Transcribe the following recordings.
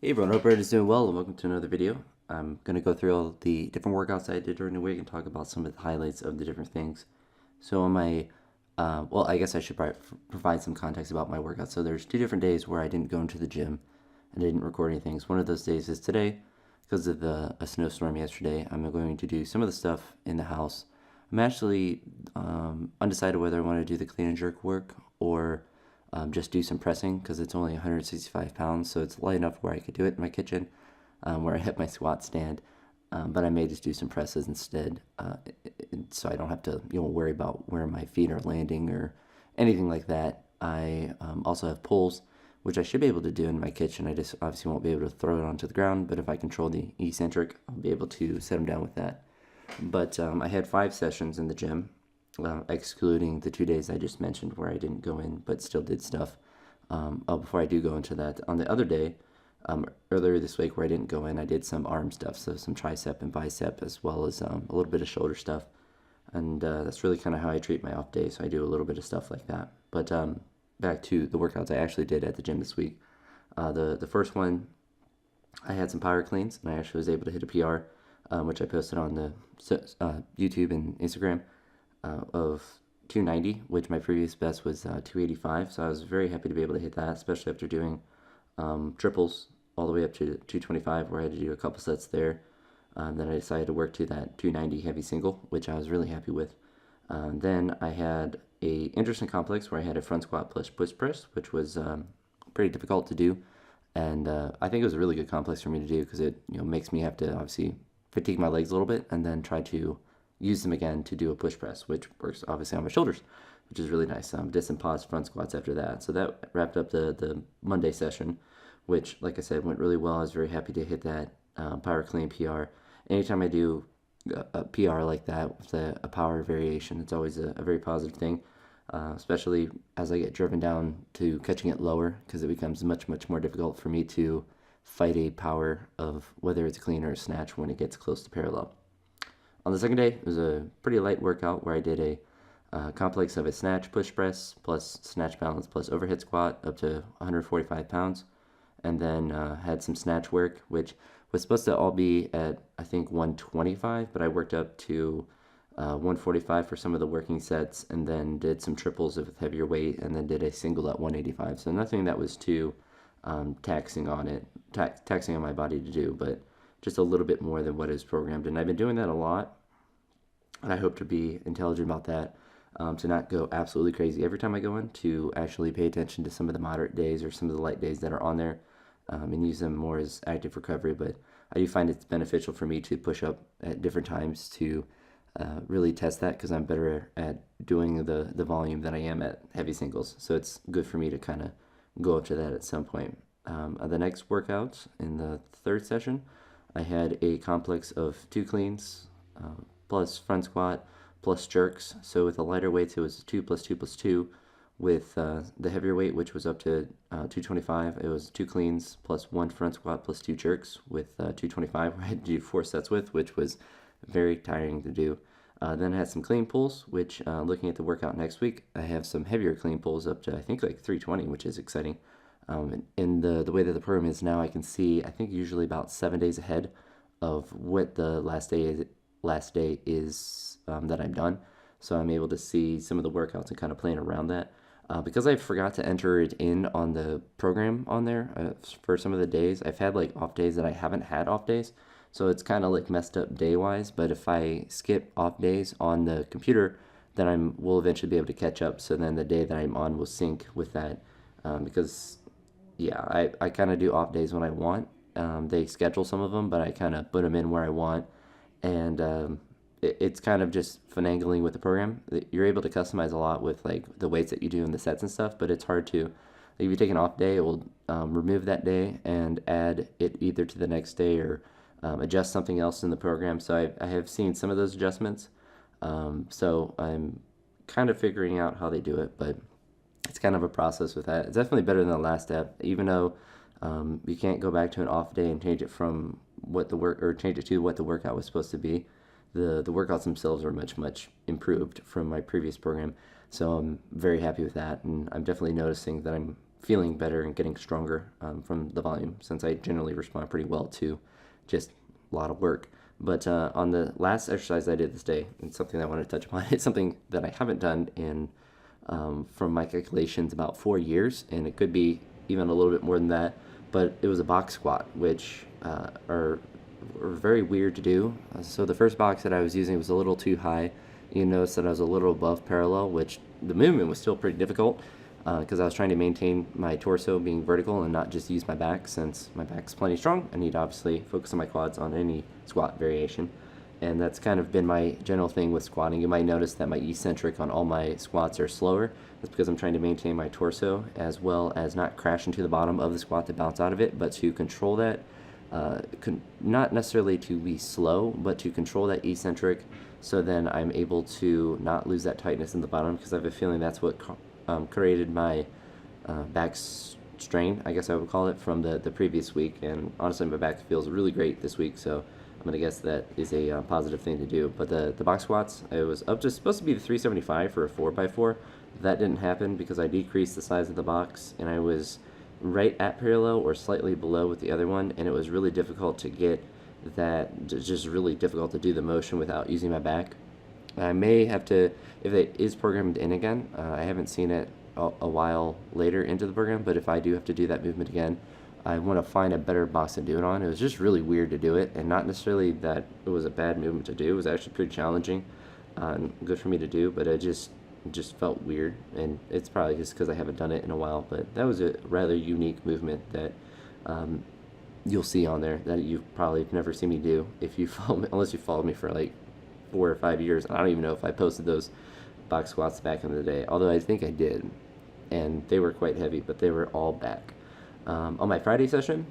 Hey everyone, hope everyone's doing well and welcome to another video. I'm going to go through all the different workouts I did during the week and talk about some of the highlights of the different things. So on my, well, I guess I should provide some context about my workouts. So there's 2 different days where I didn't go into the gym and I didn't record anything. So one of those days is today. Because of a snowstorm yesterday, I'm going to do some of the stuff in the house. I'm actually undecided whether I want to do the clean and jerk work or just do some pressing because it's only 165 pounds, so it's light enough where I could do it in my kitchen, where I hit my squat stand. But I may just do some presses instead, so I don't have to worry about where my feet are landing or anything like that. I also have pulls, which I should be able to do in my kitchen. I just obviously won't be able to throw it onto the ground, but if I control the eccentric, I'll be able to set them down with that. But I had 5 sessions in the gym, excluding the 2 days I just mentioned where I didn't go in but still did stuff. Before I do go into that, on the other day, earlier this week where I didn't go in, I did some arm stuff, so some tricep and bicep as well as a little bit of shoulder stuff. And that's really kind of how I treat my off day, so I do a little bit of stuff like that. But back to the workouts I actually did at the gym this week. The first one, I had some power cleans, and I actually was able to hit a PR, which I posted on the YouTube and Instagram, of 290, which my previous best was 285. So I was very happy to be able to hit that, especially after doing triples all the way up to 225, where I had to do a couple sets there. Then I decided to work to that 290 heavy single, which I was really happy with. Then I had a interesting complex where I had a front squat plus push press, which was pretty difficult to do, and I think it was a really good complex for me to do because it makes me have to obviously fatigue my legs a little bit and then try to use them again to do a push press, which works obviously on my shoulders, which is really nice. Did some pause front squats after that, so that wrapped up the Monday session, which, like I said, went really well. I was very happy to hit that power clean PR. Anytime I do a PR like that with a power variation, it's always a very positive thing, especially as I get driven down to catching it lower because it becomes much more difficult for me to fight a power of whether it's a clean or a snatch when it gets close to parallel. On the second day, it was a pretty light workout where I did a complex of a snatch push press plus snatch balance plus overhead squat up to 145 pounds, and then had some snatch work, which was supposed to all be at I think 125, but I worked up to 145 for some of the working sets, and then did some triples with heavier weight, and then did a single at 185. So nothing that was too taxing on my body to do, but just a little bit more than what is programmed. And I've been doing that a lot, and I hope to be intelligent about that, to not go absolutely crazy every time I go in, to actually pay attention to some of the moderate days or some of the light days that are on there, and use them more as active recovery. But I do find it's beneficial for me to push up at different times to really test that because I'm better at doing the volume than I am at heavy singles. So it's good for me to kind of go up to that at some point. The next workout in the third session, I had a complex of 2 cleans, plus front squat plus jerks. So with the lighter weights, it was 2 plus 2 plus 2. With the heavier weight, which was up to 225, it was 2 cleans plus 1 front squat plus 2 jerks with 225, where I had to do 4 sets with, which was very tiring to do. Then I had some clean pulls, which looking at the workout next week, I have some heavier clean pulls up to I think like 320, which is exciting. In the way that the program is now, I can see I think usually about 7 days ahead of what the last day is that I'm done. So I'm able to see some of the workouts and kind of playing around that. Because I forgot to enter it in on the program on there for some of the days, I've had like off days that I haven't had off days. So it's kind of like messed up day wise. But if I skip off days on the computer, then will eventually be able to catch up. So then the day that I'm on will sync with that. Because yeah, I kind of do off days when I want. They schedule some of them, but I kind of put them in where I want. And it's kind of just finagling with the program. You're able to customize a lot with like the weights that you do and the sets and stuff, but it's hard to, like, if you take an off day, it will remove that day and add it either to the next day or adjust something else in the program. So I have seen some of those adjustments. So I'm kind of figuring out how they do it, but it's kind of a process with that. It's definitely better than the last step, even though you can't go back to an off day and change it from what the work or change it to what the workout was supposed to be. The workouts themselves are much improved from my previous program, so I'm very happy with that, and I'm definitely noticing that I'm feeling better and getting stronger from the volume, since I generally respond pretty well to just a lot of work. But on the last exercise I did this day, and something that I want to touch upon, it's something that I haven't done in, from my calculations, about 4 years, and it could be even a little bit more than that. But it was a box squat, which are very weird to do. So the first box that I was using was a little too high. You notice that I was a little above parallel, which the movement was still pretty difficult because I was trying to maintain my torso being vertical and not just use my back, since my back's plenty strong. I need to obviously focus on my quads on any squat variation. And that's kind of been my general thing with squatting. You might notice that my eccentric on all my squats are slower. That's because I'm trying to maintain my torso as well as not crash into the bottom of the squat to bounce out of it, but to control that, not necessarily to be slow, but to control that eccentric, so then I'm able to not lose that tightness in the bottom, because I have a feeling that's what created my back strain, I guess I would call it, from the previous week. And honestly, my back feels really great this week, so I'm going to guess that is a positive thing to do. But the box squats, I was up to supposed to be the 375 for a 4x4. That didn't happen because I decreased the size of the box, and I was right at parallel or slightly below with the other one, and it was really difficult to get that, just really difficult to do the motion without using my back. I may have to, if it is programmed in again, I haven't seen it a while later into the program, but if I do have to do that movement again, I want to find a better box to do it on. It was just really weird to do it, and not necessarily that it was a bad movement to do. It was actually pretty challenging and good for me to do, but it just felt weird, and it's probably just because I haven't done it in a while. But that was a rather unique movement that you'll see on there that you've probably never seen me do if you follow me, unless you followed me for like 4 or 5 years. I don't even know if I posted those box squats back in the day, although I think I did, and they were quite heavy, but they were all back. On my Friday session,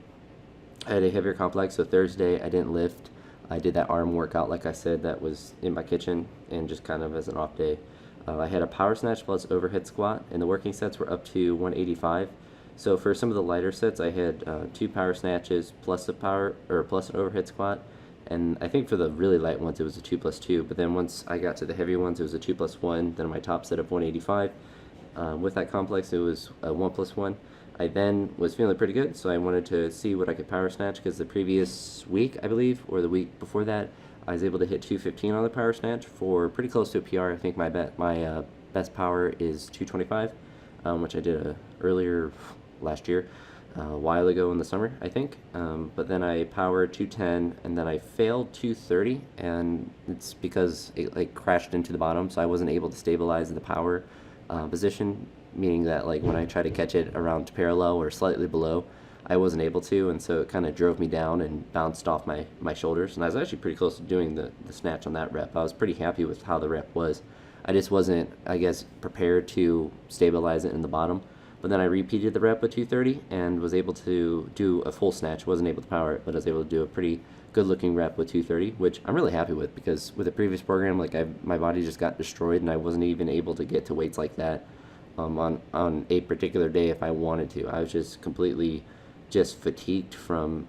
I had a heavier complex. So Thursday I didn't lift. I did that arm workout, like I said, that was in my kitchen, and just kind of as an off day. I had a power snatch plus overhead squat, and the working sets were up to 185. So for some of the lighter sets, I had 2 power snatches plus plus an overhead squat. And I think for the really light ones, it was a 2 plus 2. But then once I got to the heavy ones, it was a 2 plus 1. Then my top set of 185. With that complex, it was a 1 plus 1. I then was feeling pretty good, so I wanted to see what I could power snatch, because the previous week, I believe, or the week before that, I was able to hit 215 on the power snatch for pretty close to a PR. I think my best power is 225, which I did earlier last year, a while ago in the summer, I think. But then I powered 210, and then I failed 230, and it's because it like crashed into the bottom, so I wasn't able to stabilize the power position, meaning that like when I tried to catch it around parallel or slightly below, I wasn't able to, and so it kind of drove me down and bounced off my shoulders. And I was actually pretty close to doing the snatch on that rep. I was pretty happy with how the rep was. I just wasn't, I guess, prepared to stabilize it in the bottom. But then I repeated the rep with 230 and was able to do a full snatch. Wasn't able to power it, but I was able to do a pretty good looking rep with 230, which I'm really happy with, because with the previous program, like my body just got destroyed, and I wasn't even able to get to weights like that on a particular day if I wanted to. I was just completely just fatigued from,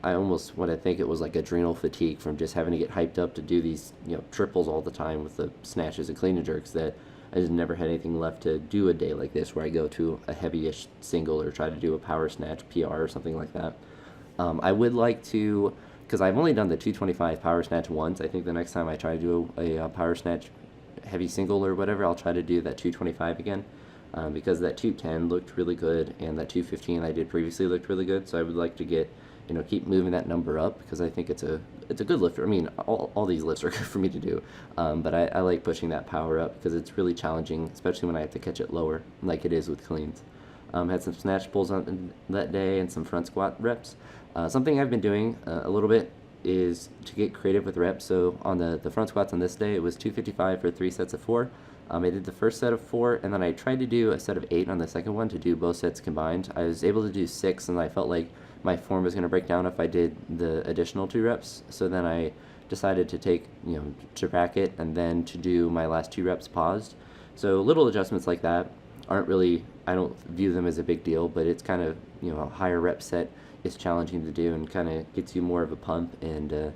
I almost want to think it was like adrenal fatigue from just having to get hyped up to do these triples all the time with the snatches and clean and jerks, that I just never had anything left to do a day like this where I go to a heavy-ish single or try to do a power snatch PR or something like that. I would like to, because I've only done the 225 power snatch once. I think the next time I try to do a power snatch heavy single or whatever, I'll try to do that 225 again. Because that 210 looked really good, and that 215 I did previously looked really good. So I would like to get, keep moving that number up, because I think it's a good lift. I mean, all these lifts are good for me to do, but I like pushing that power up because it's really challenging, especially when I have to catch it lower, like it is with cleans. Had some snatch pulls on that day and some front squat reps. Something I've been doing a little bit is to get creative with reps. So on the front squats on this day, it was 255 for 3 sets of 4. I did the first set of 4, and then I tried to do a set of 8 on the second one to do both sets combined. I was able to do 6, and I felt like my form was going to break down if I did the additional 2 reps. So then I decided to take, to rack it, and then to do my last 2 reps paused. So little adjustments like that aren't really, I don't view them as a big deal, but it's kind of, a higher rep set is challenging to do and kind of gets you more of a pump, and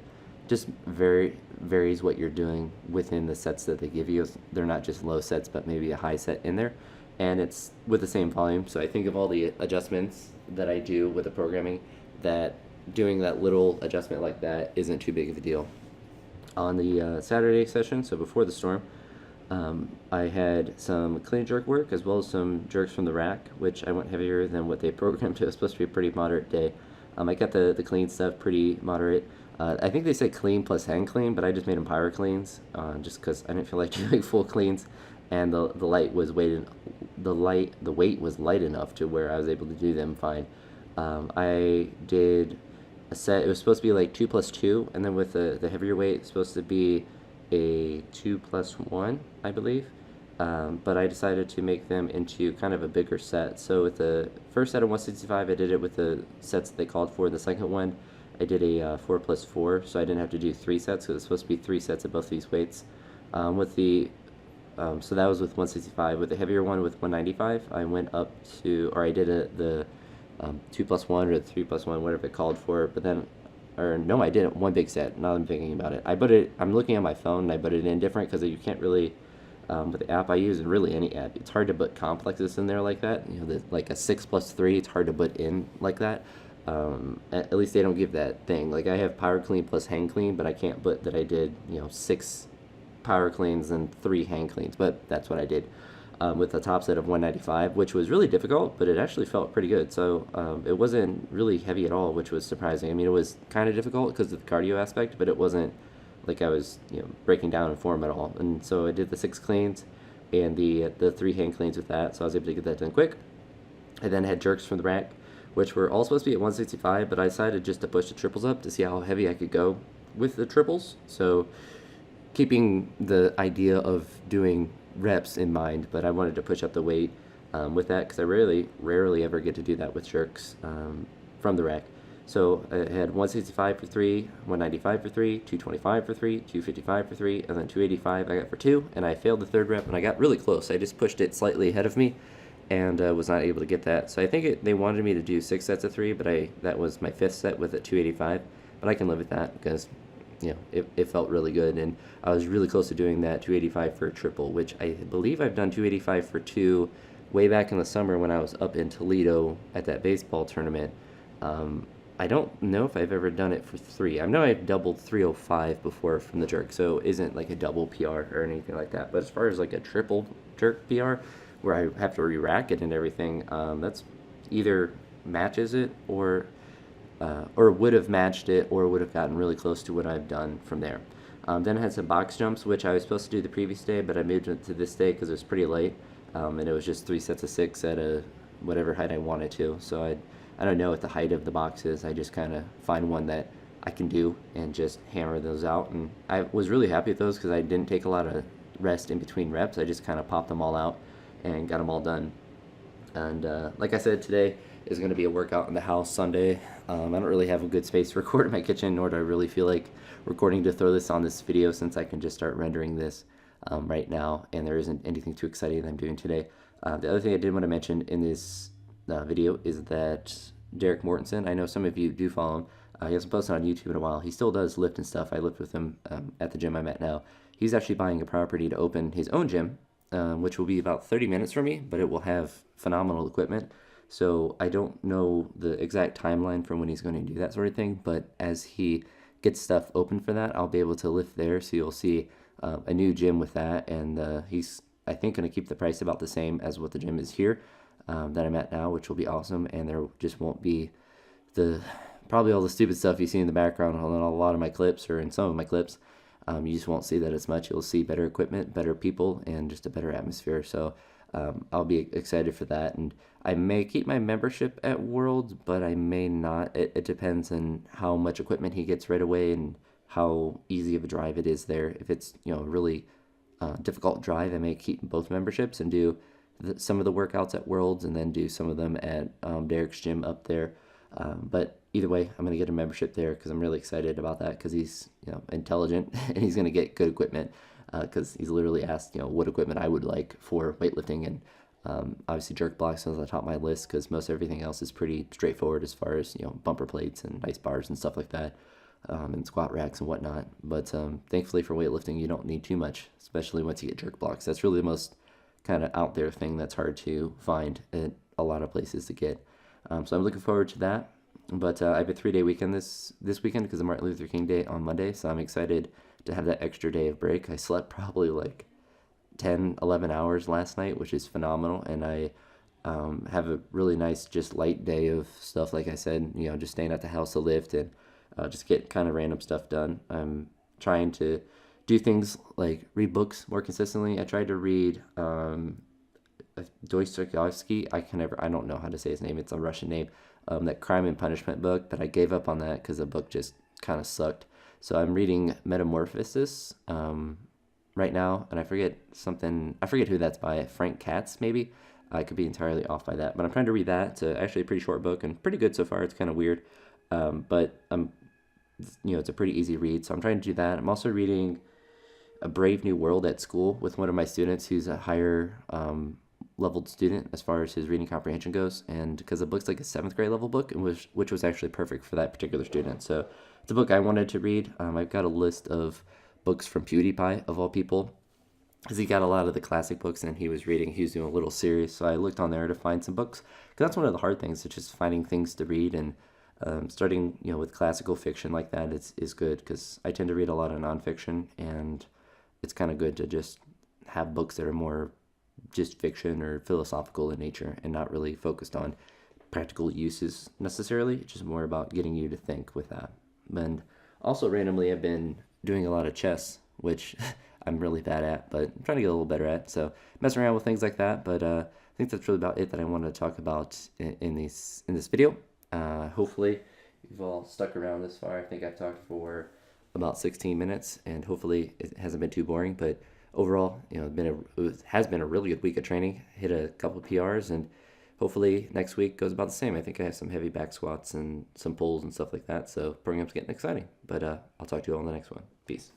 just varies what you're doing within the sets that they give you. They're not just low sets, but maybe a high set in there. and it's with the same volume. So I think of all the adjustments that I do with the programming, that doing that little adjustment like that isn't too big of a deal. On the Saturday session, so before the storm, I had some clean jerk work as well as some jerks from the rack, which I went heavier than what they programmed to. It was supposed to be a pretty moderate day. I kept the clean stuff pretty moderate. I think they said clean plus hand clean, but I just made them power cleans just because I didn't feel like doing full cleans, and the light was weighted, the weight was light enough to where I was able to do them fine. I did a set. It was supposed to be like 2 plus 2, and then with the heavier weight, it's supposed to be a 2 plus 1, I believe. But I decided to make them into kind of a bigger set. So with the first set of 165, I did it with the sets that they called for. The second one, I did a 4 plus 4, so I didn't have to do 3 sets, because it's supposed to be 3 sets of both these weights. With the so that was with 165. With the heavier one with 195, I went up to, or I did the 2 plus 1 or the 3 plus 1, whatever it called for. But then, or no, I didn't. One big set. Now I'm thinking about it. I'm looking at my phone and I put it in different because you can't really, with the app I use, and really any app, it's hard to put complexes in there like that. Like a 6 plus 3, it's hard to put in like that. At least they don't give that thing. Like I have power clean plus hang clean, but I can't put that I did 6 power cleans and 3 hang cleans. But that's what I did. With a top set of 195, which was really difficult, but it actually felt pretty good. So it wasn't really heavy at all, which was surprising. I mean, it was kind of difficult because of the cardio aspect, but it wasn't like I was breaking down in form at all. And so I did the 6 cleans and the 3 hand cleans with that, so I was able to get that done quick. I then had jerks from the rack, which were all supposed to be at 165, but I decided just to push the triples up to see how heavy I could go with the triples. So keeping the idea of doing reps in mind, but I wanted to push up the weight with that because I rarely ever get to do that with jerks from the rack. So I had 165 for 3, 195 for 3, 225 for 3, 255 for 3, and then 285 I got for 2, and I failed the third rep, and I got really close. I just pushed it slightly ahead of me and was not able to get that. So I think they wanted me to do 6 sets of 3, but that was my 5th set with a 285, but I can live with that because it felt really good, and I was really close to doing that 285 for a triple, which I believe I've done 285 for 2 way back in the summer when I was up in Toledo at that baseball tournament. I don't know if I've ever done it for 3. I know I've doubled 305 before from the jerk, so it isn't like a double PR or anything like that. But as far as like a triple jerk PR, where I have to re-rack it and everything, that's either matches it or would have matched it or would have gotten really close to what I've done from there. Then I had some box jumps, which I was supposed to do the previous day, but I moved it to this day because it was pretty late, and it was just 3 sets of 6 at a whatever height I wanted to. So I don't know what the height of the box is. I just kind of find one that I can do and just hammer those out. And I was really happy with those because I didn't take a lot of rest in between reps. I just kind of popped them all out and got them all done. And like I said, today is going to be a workout in the house Sunday. I don't really have a good space to record in my kitchen, nor do I really feel like recording to throw this on this video since I can just start rendering this right now, and there isn't anything too exciting that I'm doing today. The other thing I did want to mention in this video is that Derek Mortensen, I know some of you do follow him. He hasn't posted on YouTube in a while. He still does lift and stuff. I lift with him at the gym I'm at now. He's actually buying a property to open his own gym, which will be about 30 minutes from me, but it will have phenomenal equipment. So I don't know the exact timeline for when he's going to do that sort of thing, but as he gets stuff open for that, I'll be able to lift there. So you'll see a new gym with that, and he's, I think, going to keep the price about the same as what the gym is here that I'm at now, which will be awesome. And there just won't be probably all the stupid stuff you see in the background on a lot of my clips or in some of my clips. You just won't see that as much. You'll see better equipment, better people, and just a better atmosphere. So I'll be excited for that, and I may keep my membership at Worlds, but I may not. It depends on how much equipment he gets right away and how easy of a drive it is there. If it's a really difficult drive, I may keep both memberships and do some of the workouts at Worlds and then do some of them at Derek's gym up there. But either way, I'm going to get a membership there because I'm really excited about that because he's intelligent and he's going to get good equipment. Because he's literally asked, what equipment I would like for weightlifting, and obviously jerk blocks is on the top of my list because most everything else is pretty straightforward as far as bumper plates and ice bars and stuff like that, and squat racks and whatnot. But thankfully for weightlifting, you don't need too much, especially once you get jerk blocks. That's really the most kind of out there thing that's hard to find at a lot of places to get. So I'm looking forward to that. But I have a 3 day weekend this weekend because of Martin Luther King Day on Monday. So I'm excited to have that extra day of break. I slept probably like 10, 11 hours last night, which is phenomenal. And I have a really nice, just light day of stuff. Like I said, just staying at the house to lift and just get kind of random stuff done. I'm trying to do things like read books more consistently. I tried to read Dostoevsky. I don't know how to say his name. It's a Russian name. That Crime and Punishment book, but I gave up on that because the book just kind of sucked. So I'm reading Metamorphosis right now, and I forget something. I forget who that's by. Frank Katz, maybe. I could be entirely off by that, but I'm trying to read that. It's actually a pretty short book and pretty good so far. It's kind of weird, but it's a pretty easy read. So I'm trying to do that. I'm also reading A Brave New World at school with one of my students who's a higher leveled student as far as his reading comprehension goes, and because the book's like a seventh grade level book, which was actually perfect for that particular student. So it's a book I wanted to read. I've got a list of books from PewDiePie of all people, because he got a lot of the classic books and he was doing a little series. So I looked on there to find some books, because that's one of the hard things, it's just finding things to read. And starting with classical fiction like that is good, because I tend to read a lot of nonfiction, and it's kind of good to just have books that are more just fiction or philosophical in nature and not really focused on practical uses necessarily. It's just more about getting you to think with that. And also randomly, I've been doing a lot of chess, which I'm really bad at, but I'm trying to get a little better at. So messing around with things like that. But I think that's really about it that I wanted to talk about in this video. Hopefully you've all stuck around this far. I think I've talked for about 16 minutes, and hopefully it hasn't been too boring. But overall, it has been a really good week of training. Hit a couple of PRs, and hopefully next week goes about the same. I think I have some heavy back squats and some pulls and stuff like that. So program's getting exciting. But I'll talk to you all in the next one. Peace.